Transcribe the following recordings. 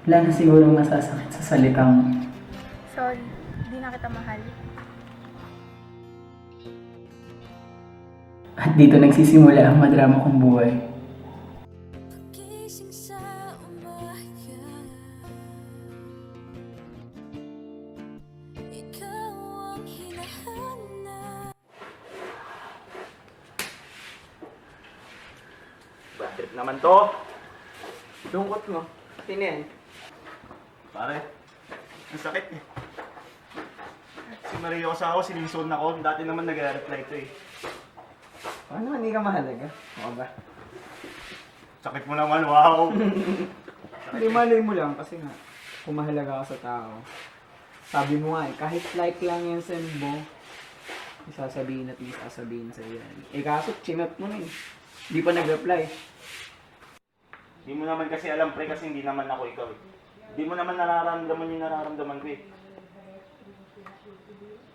Wala na siguro masasakit sa salita mo. Sorry, di na kita mahal. At dito nagsisimula ang madrama kong buhay. Gising sa umaga, ikaw ang hinahanap. Bad trip naman to. Lungkot mo. Sino yan? Pare, ang sakit eh. Si Maria Osawa, sinisod na ko. Dati naman nag-reply to eh. Paano hindi ka mahalaga? Oo ba? Sakit mo naman, wow. Hindi, malay mo lang kasi nga, kung mahalaga ka sa tao. Sabi mo nga eh, kahit like lang yung send mo, isasabihin at isasabihin sa yan. Eh kaso, chinat mo na eh. Hindi pa nag-reply. Hindi mo naman kasi alam pre kasi hindi naman ako ikaw eh. Hindi mo naman nararamdaman yung nararamdaman ko eh.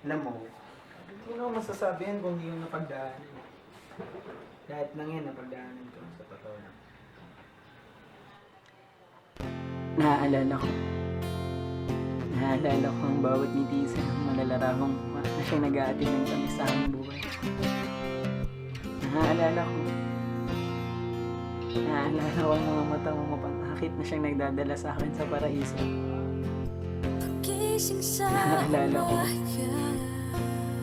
Alam mo, hindi ko naman masasabi yan kung hindi yung napagdaanan. Lahat lang yan napagdaanan ko sa totoo lang. Naaalala ko. Naaalala ko ang bawat ngiti sa malalaramang na siyang nag-aatid ng tamis sa aming buhay. Naaalala ko. Naaalala ko ang mga mata mong mapangakit na siyang nagdadala sa akin sa paraiso. Gising sa Naaalala ko. umaga,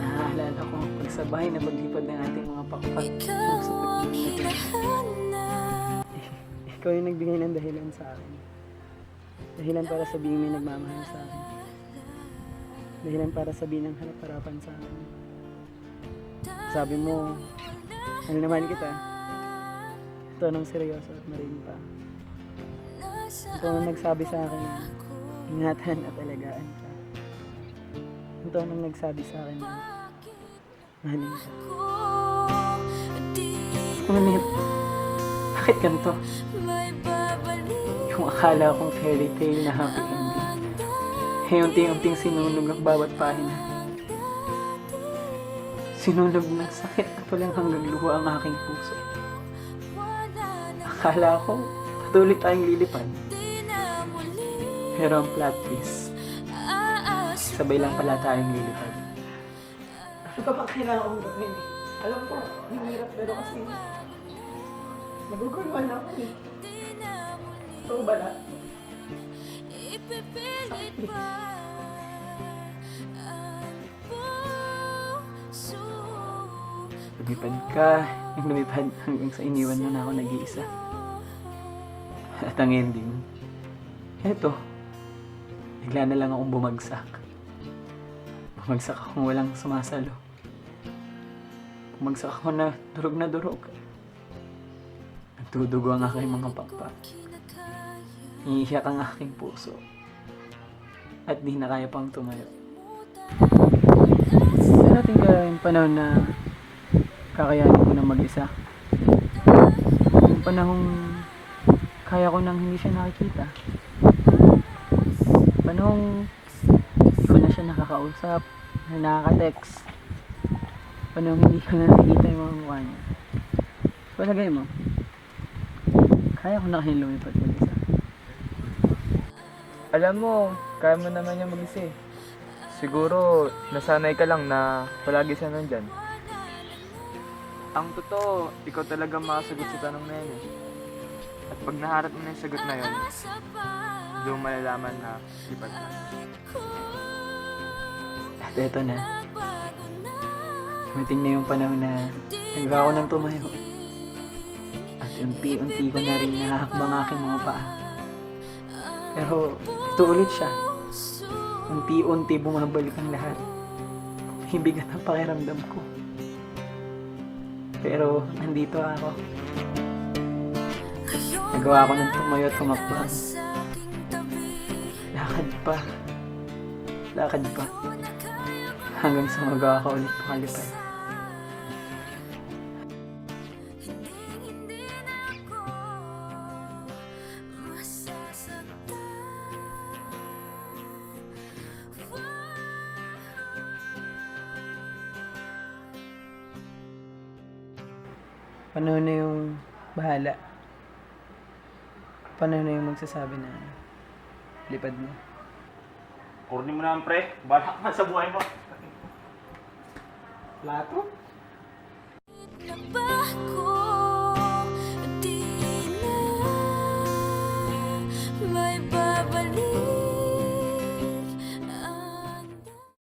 Naaalala ko ang pagsabay na paglipad ng ating mga pakpak. ikaw ang hinahanap. Ikaw yung nagbigay ng dahilan sa akin. Dahilan para sabihin may nagmamahal sa akin. Dahilan para sabihin ang harap-harapan sa akin. Sabi mo, ano naman kita? Ito nang seryoso at marin pa. Ito nang nagsabi sa akin na ingatan at alagaan ka. Ito nang nagsabi sa akin na mahalin ka. Ngunit, bakit ganito? May babalik Yung akala kong fairy tale na happy ending. Eh, unti-unting sinunog ang bawat pahina. Sinunog ng sakit at walang hanggang luha ang aking puso. Akala ko, patuloy tayong lilipad. Pero ang plot twist, sabay lang pala tayong lilipad. Ano ka ba kailangan kong gawin? Alam ko, hirap pero kasi naguguluhan ako eh. Ito ba na? ipipilit pa ang puso. Lumipad ka, yung lumipad hanggang sa iniwan mo na ako nag-iisa. At ang ending, eto, bigla na lang akong bumagsak. Bumagsak akong walang sumasalo. Bumagsak ako na durog. Nagdudugo ang aking mga pakpak. Iiyak ang aking puso. At di na kaya pang tumayo. Darating ka yung panahon na kakayanin ko na mag-isa. Yung panahong kaya ko nang hindi siya nakikita. Panahong hindi ko na siya nakakausap, na nakaka-text. Panahong hindi ko na nakikita yung mga mukha niya. Palagay mo, kaya ko na kayong lumipad mag-isa. Alam mo, kaya mo naman yung mag-isa eh. Siguro, nasanay ka lang na palagi siya nandyan. Ang totoo, ikaw talaga makasagot sa tanong na yan eh. At pag naharap mo na yung sagot na yun, doon malalaman na lipat na. At eto na, dumating na yung panahon na nagawa ko ng tumayo. At unti-unti ko na rin nahahakbang aking mga paa. Pero ito ulit siya. Unti-unti bumabalik ang lahat. Hibigat ang pakiramdam ko. Pero nandito ako. Nagawa ko ng tumayo at humakbang. Lakad pa. Hanggang sa magawa ko ulit pakalipad. Panahon na yung bahala. Panahon na yung magsasabi na Lipad mo. Kurnin mo naman, pre. Balak ka sa buhay mo. Plato? Na ba ko